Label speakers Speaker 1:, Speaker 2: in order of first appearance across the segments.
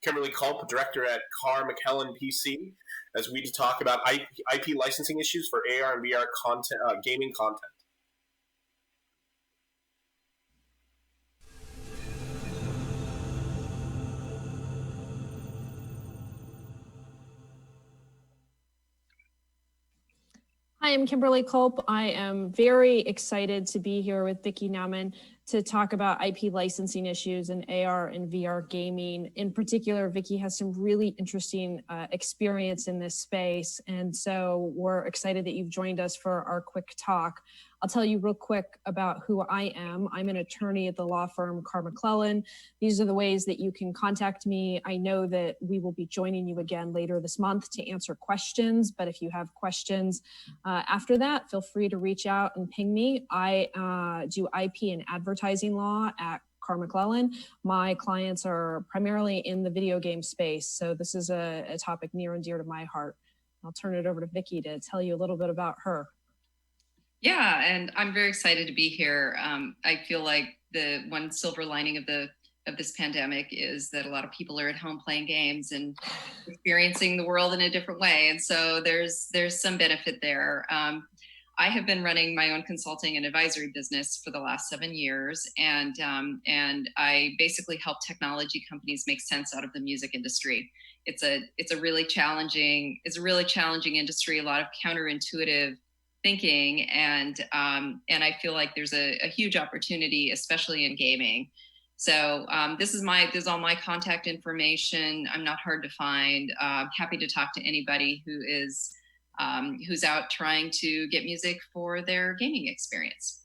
Speaker 1: Kimberly Culp, director at Carr, McClellan PC, as we talk about IP licensing issues for AR and VR content, gaming content.
Speaker 2: Hi, I'm Kimberly Culp. I am very excited to be here with Vickie Nauman to talk about IP licensing issues in AR and VR gaming. In particular, Vickie has some really interesting experience in this space. And so we're excited that you've joined us for our quick talk. I'll tell you real quick about who I am. I'm an attorney at the law firm Carr McClellan. These are the ways that you can contact me. I know that we will be joining you again later this month to answer questions, but if you have questions after that, feel free to reach out and ping me. I do IP and advertising law at Carr McClellan. My clients are primarily in the video game space, so this is a topic near and dear to my heart. I'll turn it over to Vickie to tell you a little bit about her.
Speaker 3: Yeah, and I'm very excited to be here. I feel like the one silver lining of this pandemic is that a lot of people are at home playing games and experiencing the world in a different way, and so there's some benefit there. I have been running my own consulting and advisory business for the last 7 years, and I basically help technology companies make sense out of the music industry. It's a really challenging industry, a lot of counterintuitive thinking, and I feel like there's a huge opportunity, especially in gaming. So this is all my contact information. I'm not hard to find. Happy to talk to anybody who's out trying to get music for their gaming experience.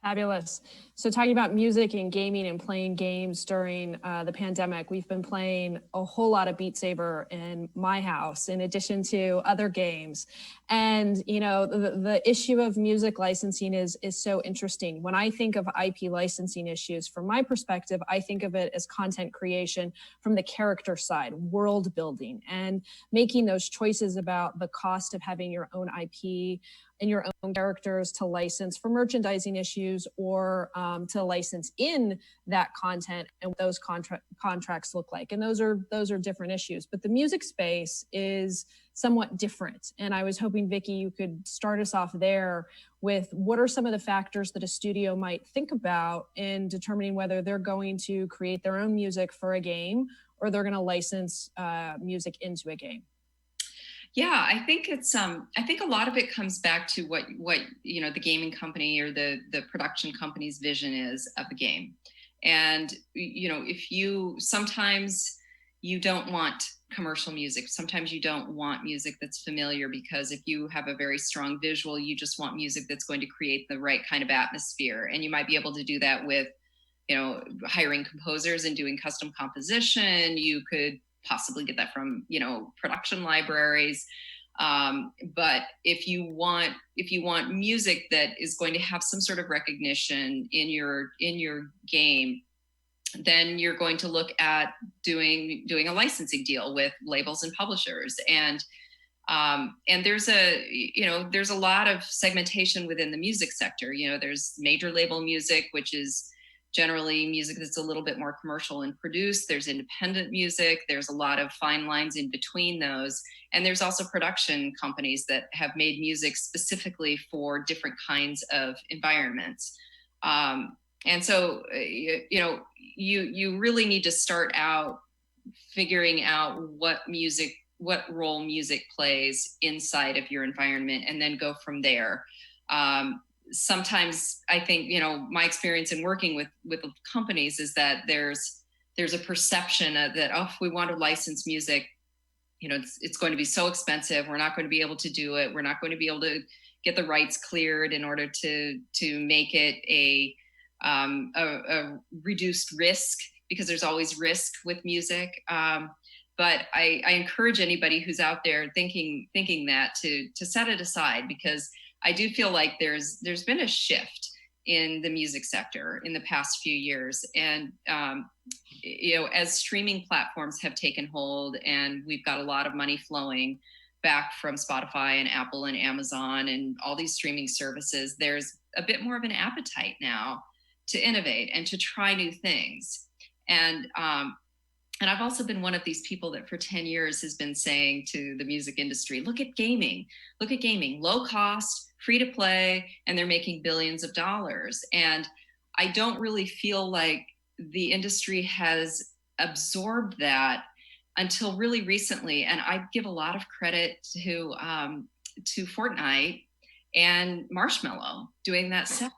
Speaker 2: Fabulous. So talking about music and gaming and playing games during the pandemic, we've been playing a whole lot of Beat Saber in my house, in addition to other games. And, you know, the issue of music licensing is so interesting. When I think of IP licensing issues, from my perspective, I think of it as content creation from the character side, world building, and making those choices about the cost of having your own IP and your own characters to license for merchandising issues, or to license in that content and what those contracts look like. And those are different issues. But the music space is somewhat different. And I was hoping, Vickie, you could start us off there with what are some of the factors that a studio might think about in determining whether they're going to create their own music for a game or they're going to license music into a game.
Speaker 3: Yeah, I think I think a lot of it comes back to what you know, the gaming company or the production company's vision is of the game. And you know, sometimes you don't want commercial music. Sometimes you don't want music that's familiar, because if you have a very strong visual, you just want music that's going to create the right kind of atmosphere. And you might be able to do that with, you know, hiring composers and doing custom composition. You could possibly get that from, you know, production libraries. But if you want music that is going to have some sort of recognition in your game, then you're going to look at doing a licensing deal with labels and publishers. And there's a lot of segmentation within the music sector. You know, there's major label music, which is generally music that's a little bit more commercial and produced. There's independent music. There's a lot of fine lines in between those. And there's also production companies that have made music specifically for different kinds of environments. And so, you know, you really need to start out figuring out what role music plays inside of your environment, and then go from there. Sometimes I think, you know, my experience in working with companies is that there's a perception that, oh, if we want to license music, you know, it's going to be so expensive. We're not going to be able to do it. We're not going to be able to get the rights cleared in order to make it a reduced risk, because there's always risk with music. But I encourage anybody who's out there thinking that to set it aside, because I do feel like there's been a shift in the music sector in the past few years. And, you know, as streaming platforms have taken hold and we've got a lot of money flowing back from Spotify and Apple and Amazon and all these streaming services, there's a bit more of an appetite now to innovate and to try new things. And And I've also been one of these people that for 10 years has been saying to the music industry, look at gaming, low cost, free to play, and they're making billions of dollars. And I don't really feel like the industry has absorbed that until really recently. And I give a lot of credit to Fortnite and Marshmello doing that set,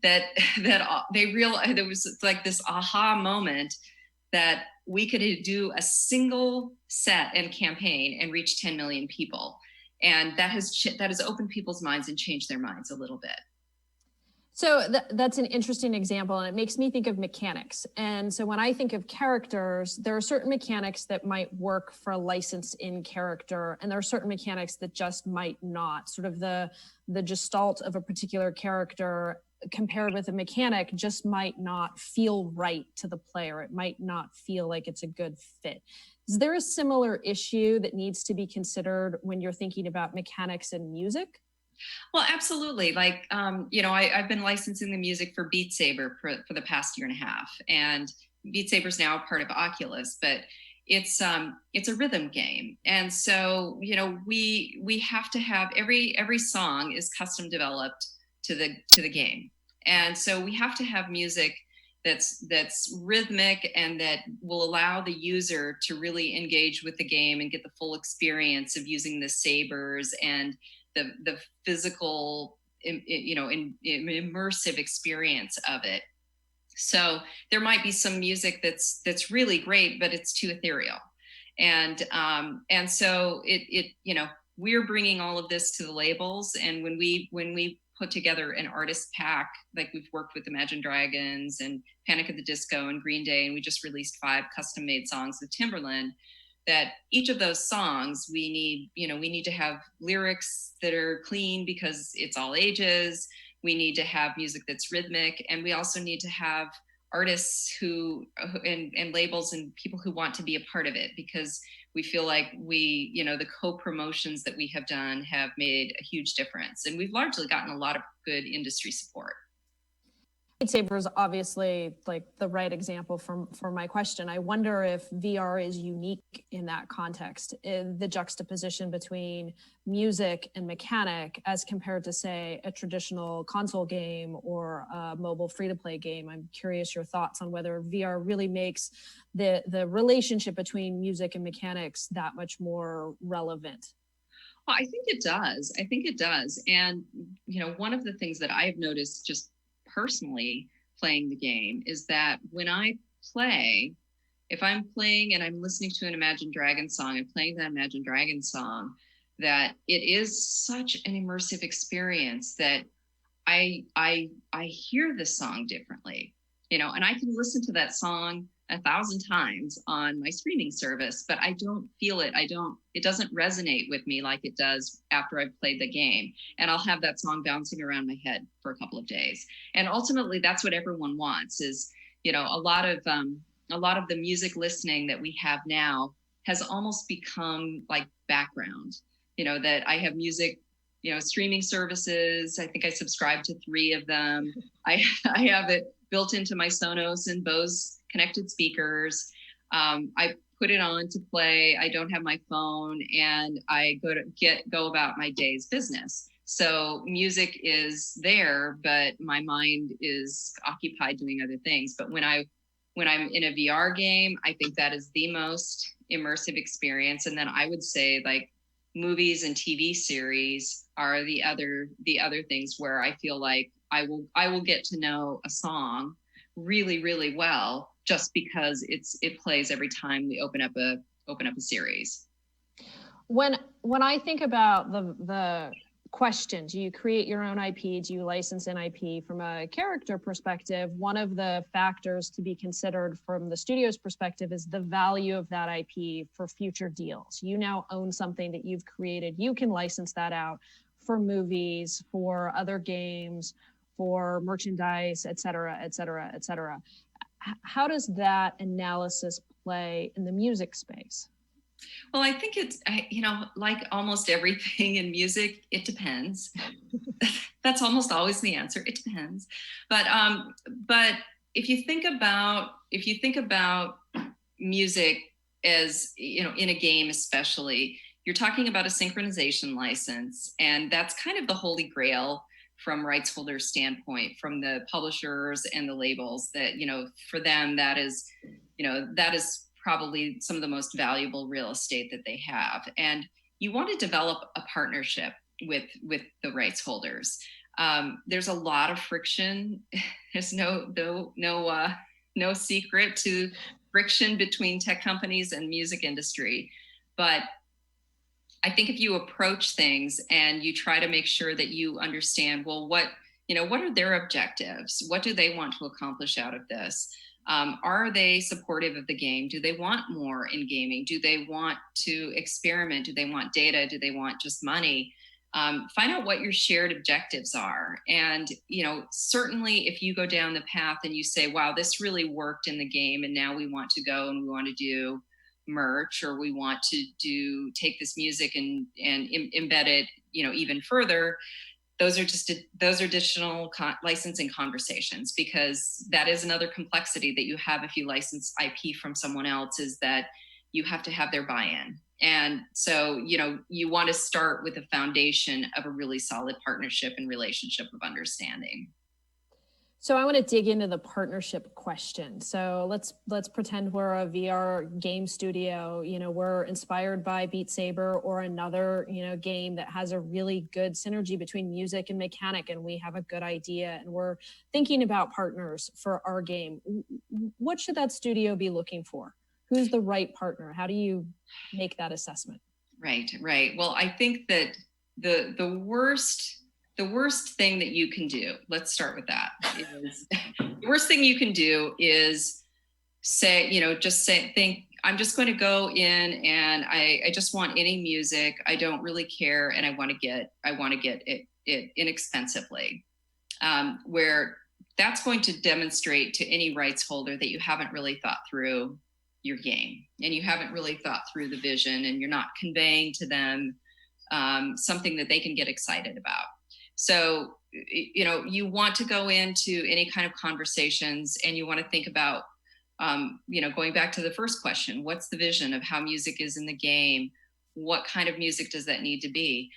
Speaker 3: that there was like this aha moment that we could do a single set and campaign and reach 10 million people. And that has opened people's minds and changed their minds a little bit.
Speaker 2: So that's an interesting example, and it makes me think of mechanics. And so when I think of characters, there are certain mechanics that might work for a licensed in character, and there are certain mechanics that just might not. Sort of the gestalt of a particular character compared with a mechanic just might not feel right to the player. It might not feel like it's a good fit. Is there a similar issue that needs to be considered when you're thinking about mechanics in music?
Speaker 3: Well, absolutely. Like, I've been licensing the music for Beat Saber for the past year and a half, and Beat Saber is now a part of Oculus, but it's a rhythm game. And so, we have to have every song is custom developed to the game. And so we have to have music that's rhythmic and that will allow the user to really engage with the game and get the full experience of using the sabers and the physical, immersive experience of it. So there might be some music that's really great, but it's too ethereal. And so we're bringing all of this to the labels. And when we put together an artist pack, like we've worked with Imagine Dragons and Panic at the Disco and Green Day, and we just released 5 custom made songs with Timberland, that each of those songs we need to have lyrics that are clean because it's all ages. We need to have music that's rhythmic, and we also need to have artists and labels and people who want to be a part of it, because we feel like the co-promotions that we have done have made a huge difference, and we've largely gotten a lot of good industry support.
Speaker 2: Beat Saber is obviously like the right example for my question. I wonder if VR is unique in that context, in the juxtaposition between music and mechanic as compared to, say, a traditional console game or a mobile free-to-play game. I'm curious your thoughts on whether VR really makes the relationship between music and mechanics that much more relevant.
Speaker 3: Well, I think it does. And, one of the things that I've noticed just personally playing the game is that when I play, if I'm playing and I'm listening to an Imagine Dragons song and playing that Imagine Dragons song, that it is such an immersive experience that I hear the song differently, and I can listen to that song 1,000 times on my streaming service, but I don't feel it. It doesn't resonate with me like it does after I've played the game. And I'll have that song bouncing around my head for a couple of days. And ultimately that's what everyone wants is, a lot of the music listening that we have now has almost become like background, that I have music, streaming services. I think I subscribe to 3 of them. I have it built into my Sonos and Bose connected speakers. I put it on to play. I don't have my phone, and I go about my day's business. So music is there, but my mind is occupied doing other things. But when I'm in a VR game, I think that is the most immersive experience. And then I would say like movies and TV series are the other things where I feel like I will get to know a song really, really well, just because it plays every time we open up a series.
Speaker 2: When I think about the question, do you create your own IP? Do you license an IP? From a character perspective, one of the factors to be considered from the studio's perspective is the value of that IP for future deals. You now own something that you've created. You can license that out for movies, for other games, for merchandise, et cetera, et cetera, et cetera. How does that analysis play in the music space?
Speaker 3: Well, I think it's, like almost everything in music, it depends. That's almost always the answer. It depends. But if you think about music as, in a game especially, you're talking about a synchronization license, and that's kind of the holy grail from rights holders standpoint, from the publishers and the labels, that, for them, that is probably some of the most valuable real estate that they have. And you want to develop a partnership with the rights holders. There's a lot of friction. There's no secret to friction between tech companies and music industry. But I think if you approach things and you try to make sure that you understand, well, what are their objectives? What do they want to accomplish out of this? Are they supportive of the game? Do they want more in gaming? Do they want to experiment? Do they want data? Do they want just money? Find out what your shared objectives are. And, certainly if you go down the path and you say, wow, this really worked in the game, and now we want to go and we want to do merch, or we want to take this music and embed it, even further. Those are additional licensing conversations, because that is another complexity that you have if you license IP from someone else, is that you have to have their buy-in. And so, you want to start with a foundation of a really solid partnership and relationship of understanding.
Speaker 2: So I want to dig into the partnership question. So let's pretend we're a VR game studio. We're inspired by Beat Saber or another, game that has a really good synergy between music and mechanic, and we have a good idea, and we're thinking about partners for our game. What should that studio be looking for? Who's the right partner? How do you make that assessment?
Speaker 3: Right. Well, I think that the worst thing that you can do, let's start with that, is the worst thing you can do is say, think, I'm just going to go in and I just want any music. I don't really care. And I want to get it inexpensively, where that's going to demonstrate to any rights holder that you haven't really thought through your game, and you haven't really thought through the vision, and you're not conveying to them something that they can get excited about. So, you want to go into any kind of conversations, and you want to think about, going back to the first question, what's the vision of how music is in the game? What kind of music does that need to be?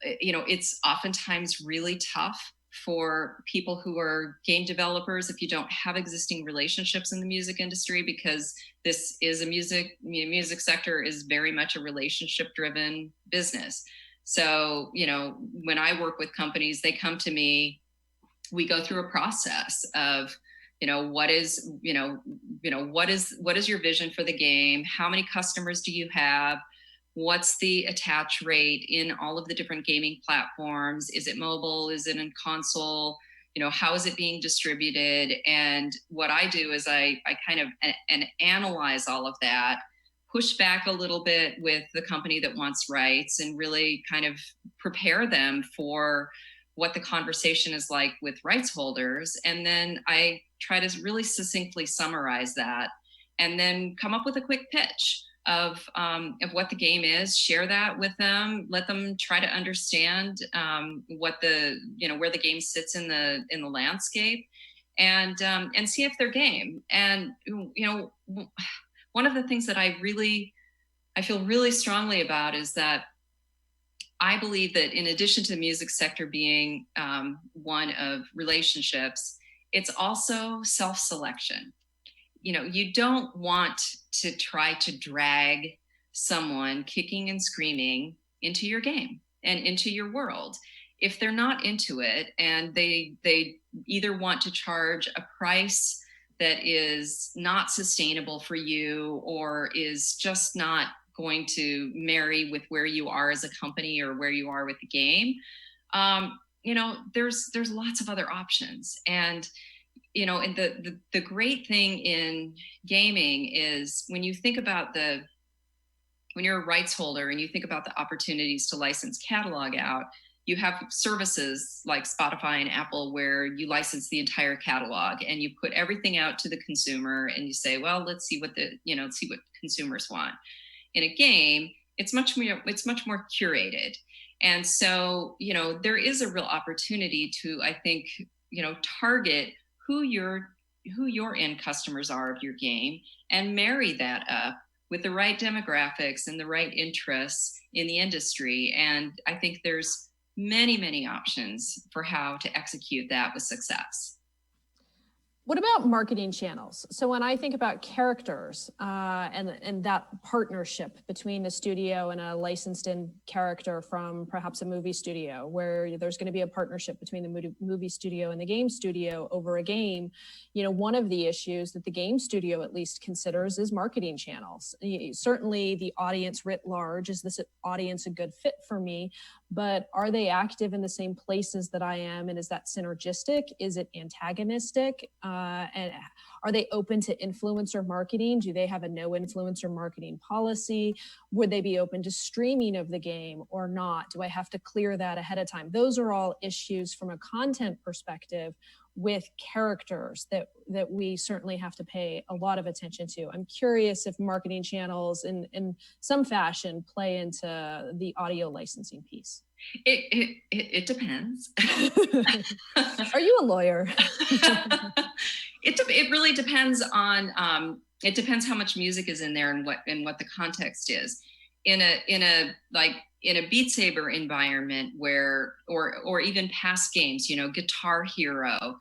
Speaker 3: It's oftentimes really tough for people who are game developers if you don't have existing relationships in the music industry, because this is music sector is very much a relationship driven business. So, when I work with companies, they come to me, we go through a process of, what is your vision for the game? How many customers do you have? What's the attach rate in all of the different gaming platforms? Is it mobile? Is it in console? How is it being distributed? And what I do is I kind of analyze all of that, push back a little bit with the company that wants rights, and really kind of prepare them for what the conversation is like with rights holders. And then I try to really succinctly summarize that, and then come up with a quick pitch of what the game is, share that with them, let them try to understand what where the game sits in the landscape, and see if they're game. And one of the things that I feel really strongly about is that I believe that in addition to the music sector being one of relationships, it's also self-selection. You don't want to try to drag someone kicking and screaming into your game and into your world if they're not into it, and they either want to charge a price that is not sustainable for you, or is just not going to marry with where you are as a company or where you are with the game. There's lots of other options. And and the great thing in gaming is when you think about when you're a rights holder and you think about the opportunities to license catalog out, you have services like Spotify and Apple where you license the entire catalog and you put everything out to the consumer and you say, well, let's see what see what consumers want. In a game, it's much more curated. And so, there is a real opportunity to, I think, target who your your end customers are of your game, and marry that up with the right demographics and the right interests in the industry. And I think there's many options for how to execute that with success.
Speaker 2: What about marketing channels? So when I think about characters and that partnership between a studio and a licensed in character from perhaps a movie studio, where there's going to be a partnership between the movie studio and the game studio over a game, one of the issues that the game studio at least considers is marketing channels. Certainly the audience writ large, is this audience a good fit for me? But are they active in the same places that I am? And is that synergistic? Is it antagonistic? And are they open to influencer marketing? Do they have a no influencer marketing policy? Would they be open to streaming of the game or not? Do I have to clear that ahead of time? Those are all issues from a content perspective with characters that we certainly have to pay a lot of attention to. I'm curious if marketing channels in some fashion play into the audio licensing piece.
Speaker 3: It depends.
Speaker 2: Are you a lawyer?
Speaker 3: It really depends on, it depends how much music is in there and what the context is. In a Beat Saber environment where, or even past games, Guitar Hero,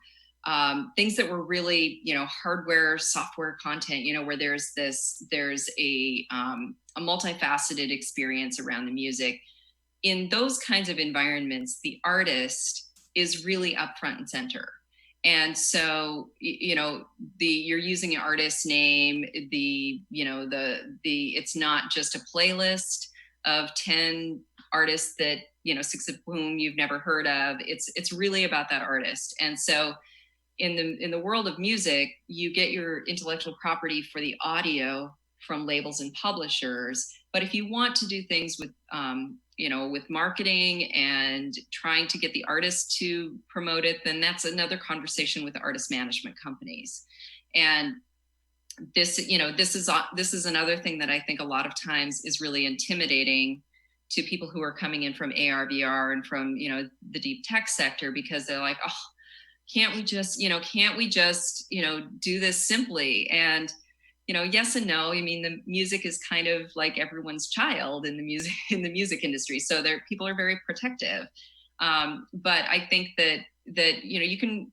Speaker 3: things that were really, hardware, software content, where there's a multifaceted experience around the music. In those kinds of environments, the artist is really up front and center. And so, you're using an artist name, it's not just a playlist of 10 artists that, 6 of whom you've never heard of. It's really about that artist. And so in the world of music, you get your intellectual property for the audio from labels and publishers. But if you want to do things with, with marketing and trying to get the artist to promote it, then that's another conversation with the artist management companies. And this is another thing that I think a lot of times is really intimidating to people who are coming in from AR, VR, and from, the deep tech sector, because they're like, oh, can't we just do this simply? And, yes and no. I mean, the music is kind of like everyone's child in the music industry. So people are very protective. But I think that you can,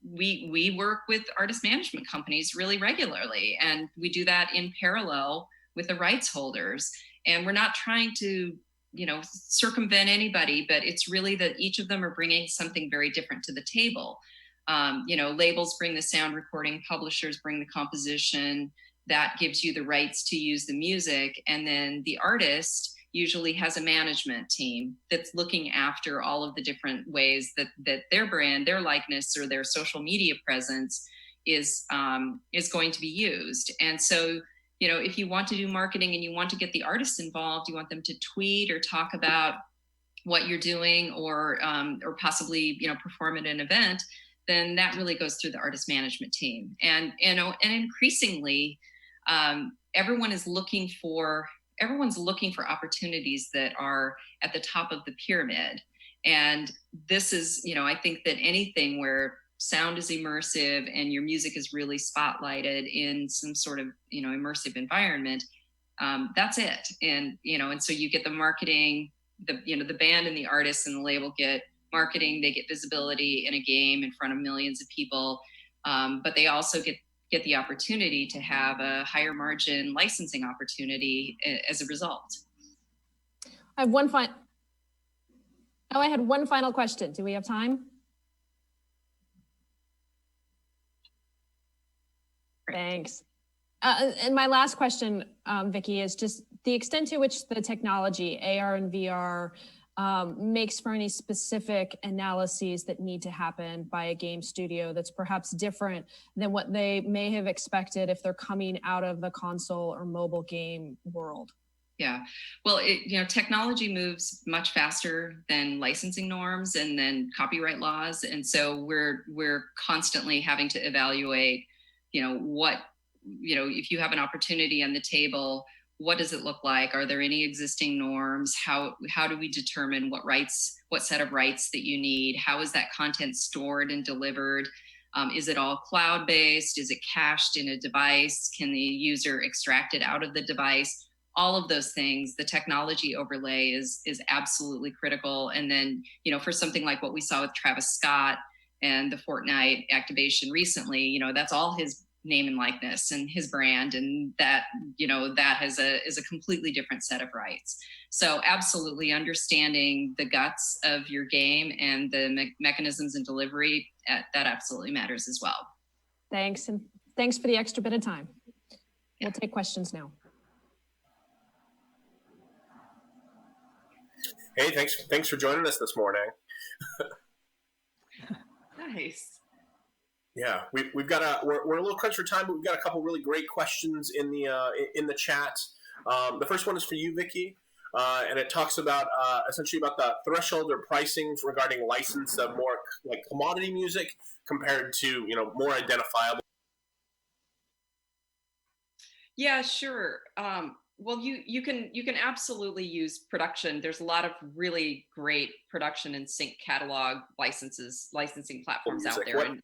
Speaker 3: we work with artist management companies really regularly, and we do that in parallel with the rights holders. And we're not trying to, circumvent anybody, but it's really that each of them are bringing something very different to the table. Labels bring the sound recording, publishers bring the composition, that gives you the rights to use the music. And then the artist usually has a management team that's looking after all of the different ways that their brand, their likeness, or their social media presence is going to be used. And so, if you want to do marketing and you want to get the artists involved, you want them to tweet or talk about what you're doing, or possibly, perform at an event, then that really goes through the artist management team. And increasingly, everyone's looking for opportunities that are at the top of the pyramid. And this is, I think that anything where sound is immersive and your music is really spotlighted in some sort of, immersive environment, that's it. And, and so you get the marketing, the band and the artists and the label get marketing, they get visibility in a game in front of millions of people, but they also get the opportunity to have a higher margin licensing opportunity as a result.
Speaker 2: I had one final question. Do we have time? Thanks. And my last question, Vickie, is just the extent to which the technology, AR and VR, makes for any specific analyses that need to happen by a game studio that's perhaps different than what they may have expected if they're coming out of the console or mobile game world.
Speaker 3: Yeah, well, technology moves much faster than licensing norms and then copyright laws, and so we're constantly having to evaluate, if you have an opportunity on the table, what does it look like? Are there any existing norms? How do we determine what set of rights that you need? How is that content stored and delivered? Is it all cloud-based? Is it cached in a device? Can the user extract it out of the device? All of those things, the technology overlay is absolutely critical. And then, for something like what we saw with Travis Scott and the Fortnite activation recently, that's all his name and likeness and his brand, and that that is a completely different set of rights. So absolutely understanding the guts of your game and the mechanisms and delivery, that absolutely matters as well.
Speaker 2: Thanks, and thanks for the extra bit of time. We'll take questions now.
Speaker 1: Hey, thanks for joining us this morning.
Speaker 3: Nice.
Speaker 1: Yeah, we've got we're a little crunched for time, but we've got a couple really great questions in the chat. The first one is for you, Vickie, and it talks about essentially about the threshold or pricing regarding license of more like commodity music compared to more identifiable.
Speaker 3: Yeah, sure. Well, you can absolutely use production. There's a lot of really great production and sync catalog licensing platforms out there. And,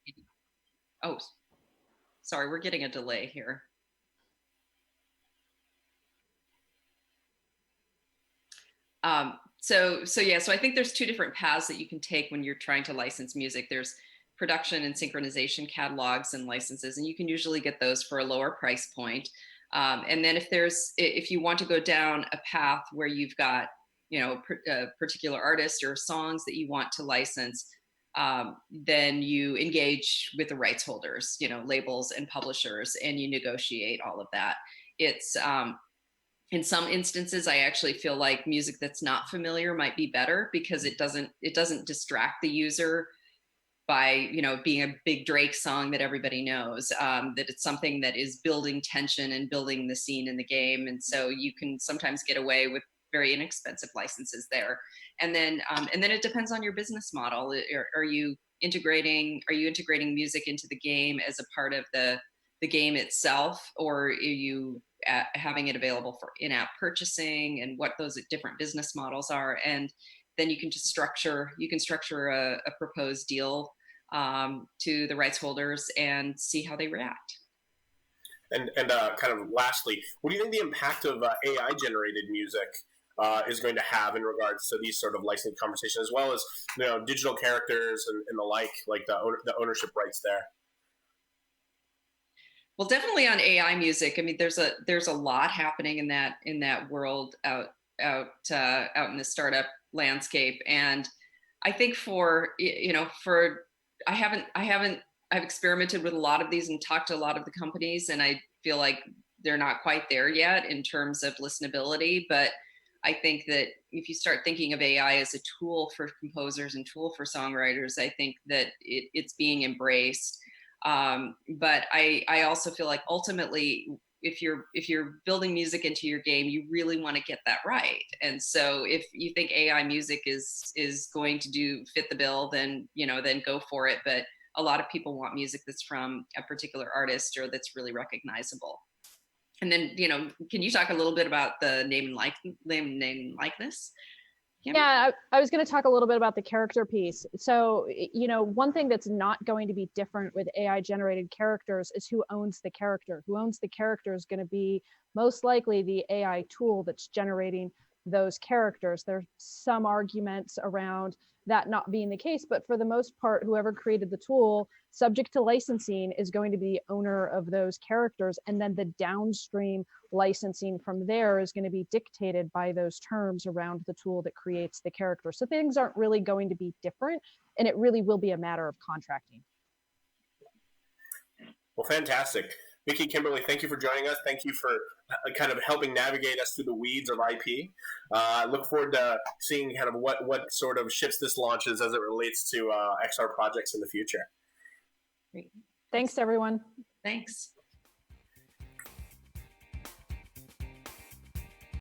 Speaker 3: oh, sorry, we're getting a delay here. So I think there's two different paths that you can take when you're trying to license music. There's production and synchronization catalogs and licenses, and you can usually get those for a lower price point. And then if you want to go down a path where you've got, a particular artist or songs that you want to license, then you engage with the rights holders, labels and publishers, and you negotiate all of that. It's, in some instances, I actually feel like music that's not familiar might be better because it doesn't distract the user by being a big Drake song that everybody knows, that it's something that is building tension and building the scene in the game. And so you can sometimes get away with very inexpensive licenses there. And then it depends on your business model. Are you integrating music into the game as a part of the game itself, or are you having it available for in-app purchasing, and what those different business models are? And then you can structure a proposed deal to the rights holders and see how they react.
Speaker 1: And kind of lastly, what do you think the impact of AI generated music is going to have in regards to these sort of licensing conversations, as well as digital characters and the like the ownership rights there?
Speaker 3: Well, definitely on AI music. I mean, there's a lot happening in that world out in the startup landscape, and I think I've experimented with a lot of these and talked to a lot of the companies, and I feel like they're not quite there yet in terms of listenability. But I think that if you start thinking of AI as a tool for composers and tool for songwriters, I think that it's being embraced. But I also feel like ultimately, if you're building music into your game, you really want to get that right. And so if you think AI music is going to fit the bill, then go for it. But a lot of people want music that's from a particular artist or that's really recognizable. And then, can you talk a little bit about the name and likeness?
Speaker 2: Yeah, I was going to talk a little bit about the character piece. So, one thing that's not going to be different with AI generated characters is who owns the character. Who owns the character is going to be most likely the AI tool that's generating those characters. There's some arguments around that not being the case, but for the most part, whoever created the tool, subject to licensing, is going to be the owner of those characters. And then the downstream licensing from there is going to be dictated by those terms around the tool that creates the character. So things aren't really going to be different, and it really will be a matter of contracting.
Speaker 1: Well, fantastic. Vickie, Kimberly, thank you for joining us. Thank you for kind of helping navigate us through the weeds of IP. I look forward to seeing kind of what sort of ships this launches as it relates to XR projects in the future.
Speaker 2: Great. Thanks, everyone.
Speaker 3: Thanks.